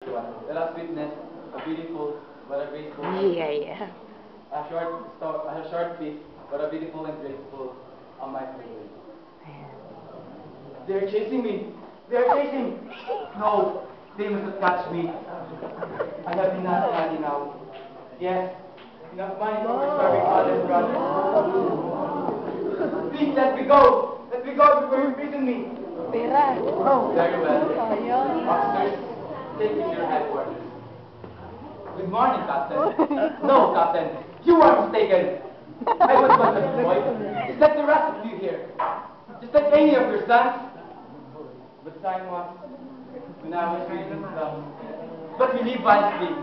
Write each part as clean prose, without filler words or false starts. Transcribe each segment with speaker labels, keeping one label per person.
Speaker 1: Let us witness a beautiful but a graceful
Speaker 2: Yeah.
Speaker 1: a short piece but a beautiful and graceful on my favorite. They are chasing me. They are chasing. No, they must have catch me. I have enough money now. Yes, enough money for my starving father and brother. Please let me go. Let me go before you imprison me.
Speaker 2: Pera. Oh.
Speaker 1: Very well.
Speaker 2: Sayang.
Speaker 1: Officers, take me to your headquarters. Good morning, Captain. No, Captain, you are mistaken. I was but a boy, just like the rest of you here. Just like any of your sons. But time was when I was reading stuff. But we live vanity.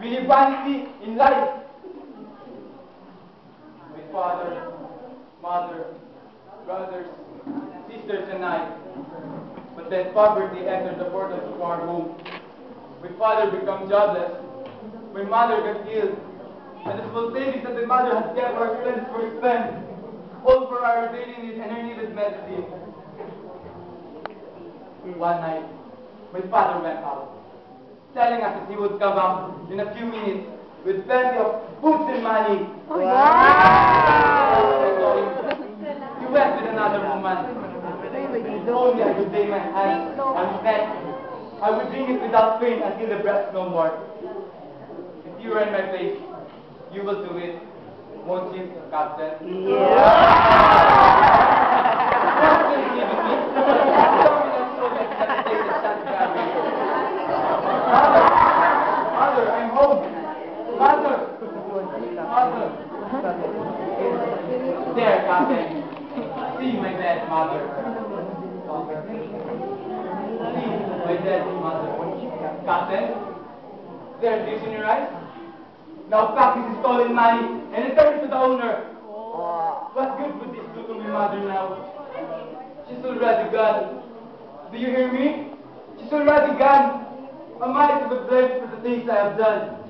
Speaker 1: We live vanity in life. My father, mother, brothers, sisters, and I. But then poverty entered the portals of our home. My father became jobless. My mother got ill. And the small savings that the mother had kept were spent. All for our daily needs and her needed medicine. One night, my father went out, telling us that he would come back in a few minutes with plenty of food and money. He went with another woman. Only I would lay my hands on his neck. I would drink it without pain until the breath no more. If you were in my place, you will do it, won't you, Captain? Mother, I'm home. Mother. There, Captain. See my dead mother. See my dead mother. Captain, there, do you see your eyes? Now pack this stolen money and return it to the owner. What good would this do to my mother now? She's already gone. Do you hear me? She's already gone. Am I to be blamed for the things I have done?